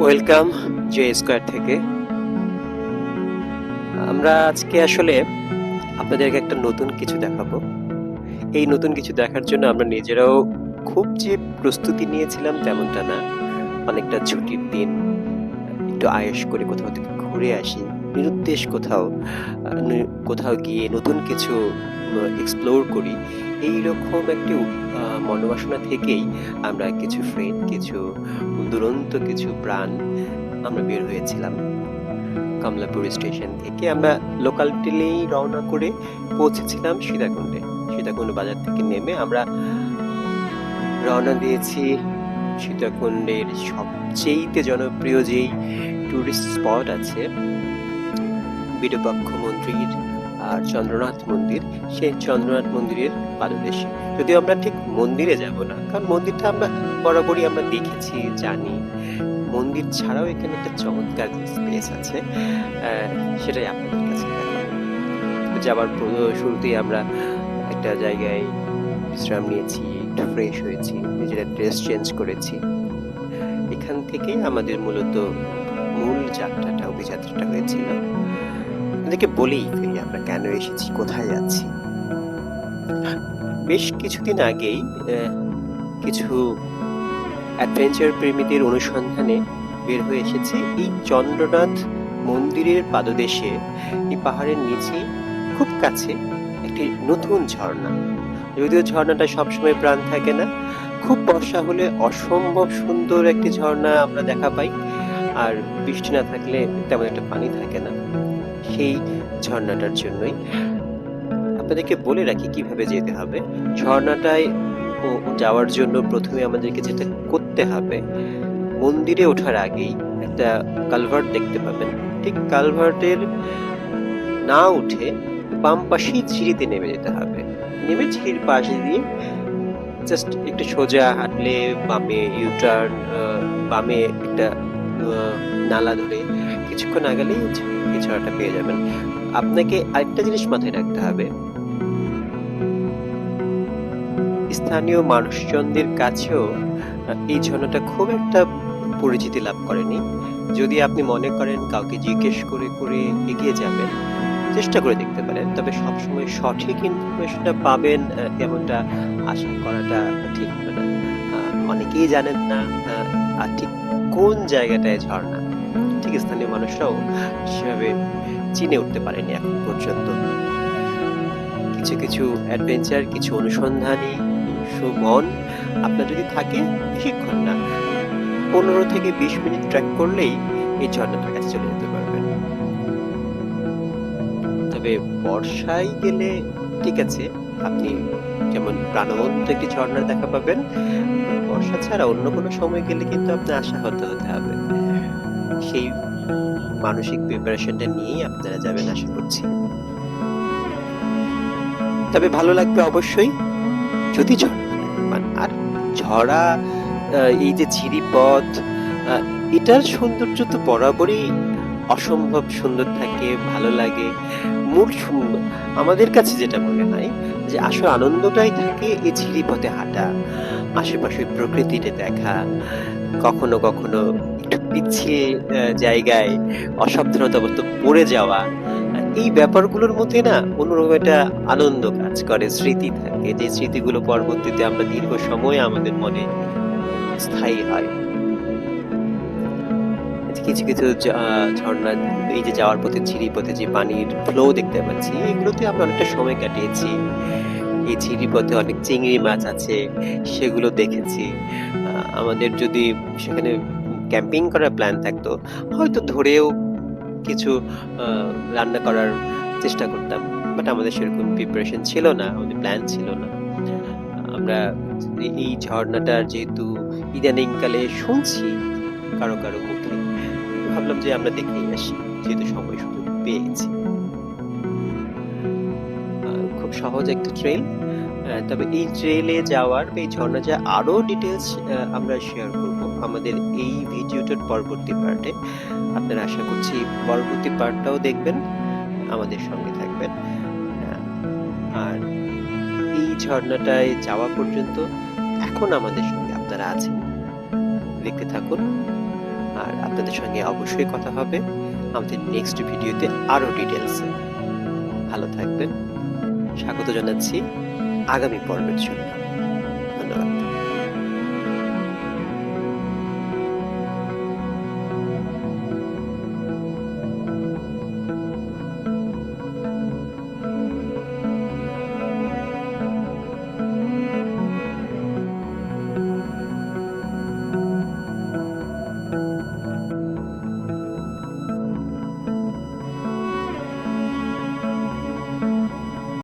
Welcome J square থেকে। আমরা আজকে আসলে আপনাদেরকে একটা নতুন কিছু দেখাবো। এই নতুন কিছু দেখার জন্য আমরা নিজেরাও খুব যে প্রস্তুতি নিয়েছিলাম তেমনটা না। অনেকটা ছুটির দিন, একটু আয়েশ করে কোথাও থেকে ঘুরে আসি, নিরুদ্দেশ কোথাও গিয়ে নতুন কিছু এক্সপ্লোর করি। এইরকম একটি মনোবাসনা থেকেই আমরা কিছু ফ্রেন্ড, কিছু দুরন্ত কিছু প্রাণ আমরা বের হয়েছিলাম। কমলাপুর স্টেশন থেকে আমরা লোকাল ট্রেনেই রওনা করে পৌঁছেছিলাম সীতাকুণ্ডে। সীতাকুণ্ড বাজার থেকে নেমে আমরা রওনা দিয়েছি সীতাকুণ্ডের সবচেয়ে জনপ্রিয় যেই টুরিস্ট স্পট আছে, বিরূপাক্ষ মন্দির আর চন্দ্রনাথ মন্দির, সেই চন্দ্রনাথ মন্দিরের পাদদেশে। যদিও আমরা ঠিক মন্দিরে যাব না, কারণ মন্দিরটা আমরা বরাবরই আমরা দেখেছি, জানি। মন্দির ছাড়াও এখানে একটা চমৎকার স্পেস আছে, সেটাই আপনাদের কাছে দেখাবো। যাবার শুরুতেই আমরা একটা জায়গায় বিশ্রাম নিয়েছি, একটু ফ্রেশ হয়েছি, নিজেরা ড্রেস চেঞ্জ করেছি। এখান থেকে আমাদের মূল যাত্রাটা, অভিযাত্রাটা হয়েছিল। আপনাদেরকে বলেই ফেলি আমরা কেন এসেছি, কোথায় যাচ্ছি। বেশ কিছুদিন আগেই কিছু অ্যাডভেঞ্চার প্রেমীদের অনুসন্ধানে বের হয়ে এসেছি এই চন্দ্রনাথ মন্দিরের পাদদেশে, এই পাহাড়ের নিচে খুব কাছে একটি নতুন ঝর্ণা। যদিও ঝর্ণাটা সবসময় প্রাণ থাকে না, খুব বর্ষা হলে অসম্ভব সুন্দর একটি ঝর্ণা আমরা দেখা পাই, আর বৃষ্টি না থাকলে তেমন একটা পানি থাকে না। সেই ঝর্ণাটার জন্যই আপনাদেরকে বলে রাখি কিভাবে যেতে হবে। ঝর্ণাটায় যাওয়ার জন্য প্রথমে আমাদেরকে যেটা করতে হবে, মন্দিরে ওঠার আগেই একটা কালভার্ট দেখতে পাবেন। ঠিক কালভার্টের না উঠে বাম পাশেই সিঁড়িতে নেমে যেতে হবে। নেমে সিঁড়ির পাশে দিয়ে জাস্ট একটু সোজা হাঁটলে বামে ইউটার্ন, বামে একটা নালা ধরে কিছুক্ষণ আগালেই এই ঝর্ণাটা পেয়ে যাবেন। আপনাকে আরেকটা জিনিস মাথায় রাখতে হবে, স্থানীয় মানুষজনদের কাছেও এই ঝর্ণাটা খুব একটা পরিচিতি লাভ করেনি। যদি আপনি মনে করেন কাউকে জিজ্ঞেস করে করে এগিয়ে যাবেন, চেষ্টা করে দেখতে পারেন। তবে সবসময় সঠিক ইনফরমেশনটা পাবেন এমনটা আশা করাটা ঠিক হবে না। অনেকেই জানেন না আর ঠিক কোন জায়গাটায় ঝর্ণা, ঠিক স্থানীয় মানুষরাও সেভাবে চিনে উঠতে পারেনি এখন পর্যন্ত। কিছু কিছু অ্যাডভেঞ্চার, কিছু অনুসন্ধানী মন আপনার যদি থাকে, বেশিক্ষণ না, 15 থেকে 20 মিনিট ট্রেক করলেই এই ঝর্ণাটার কাছে চলে যেতে পারবেন। তবে বর্ষায় গেলে ঠিক আছে, আপনি যেমন প্রাণবন্ত একটি ঝর্ণার দেখা পাবেন। বর্ষা ছাড়া অন্য কোনো সময় গেলে কিন্তু আপনার আশাহত হতে হবে। সেই মানসিক প্রিপারেশনটা নিয়েই আপনারা যাবেন আশা করছি। তবে ভালো লাগবে অবশ্যই যদি ঝর্ণা পান। আর ঝরা এই যে ঝিরিপথ, এটার সৌন্দর্য তো বরাবরই অসম্ভব সুন্দর থাকে, ভালো লাগে। আমাদের কাছে যেটা মনে হয় যে আসল আনন্দটাই থাকে এই ঝিরিপথে হাঁটা, আশেপাশের প্রকৃতিটা দেখা, কখনো কখনো একটু পিছিয়ে জায়গায় অসাবধানতাবশত পড়ে যাওয়া। এই ব্যাপারগুলোর মধ্যে না অন্যরকম একটা আনন্দ কাজ করে, স্মৃতি থাকে, যে স্মৃতিগুলো পরবর্তীতে আমরা দীর্ঘ সময় আমাদের মনে স্থায়ী হয়। কিছু কিছু ঝর্ণা, এই যে যাওয়ার পথে ঝিরিপথে যে পানির ফ্লো দেখতে পাচ্ছি, এগুলোতে আমরা অনেকটা সময় কাটিয়েছি। এই ঝিরিপথে অনেক চিংড়ি মাছ আছে, সেগুলো দেখেছি। আমাদের যদি সেখানে ক্যাম্পিং করার প্ল্যান থাকতো, হয়তো ধরেও কিছু রান্না করার চেষ্টা করতাম। বাট আমাদের সেরকম প্রিপারেশন ছিল না, আমাদের প্ল্যান ছিল না। আমরা এই ঝর্ণাটার যেহেতু ইদানিংকালে শুনছি কারো কারো মুখে, ভাবলাম যে আমরা দেখেই আসি, যেহেতু সময় সুযোগ পেয়েছি। খুব সহজ একটা ট্রেল। তবে এই ট্রেলে যাওয়ার বা এই ঝর্ণা যাওয়ার আরো ডিটেলস আমরা শেয়ার করব আমাদের এই ভিডিওটার পরবর্তী পার্টে। আপনারা আশা করছি পরবর্তী পার্টটাও দেখবেন, আমাদের সঙ্গে থাকবেন। আর এই ঝর্ণাটায় যাওয়া পর্যন্ত এখন আমাদের সঙ্গে আপনারা আছেন, দেখতে থাকুন। আর আপনাদের সঙ্গে অবশ্যই কথা হবে আমাদের নেক্সট ভিডিওতে আরো ডিটেলসে। ভালো থাকবেন। স্বাগত জানাচ্ছি আগামী পর্বের জন্য।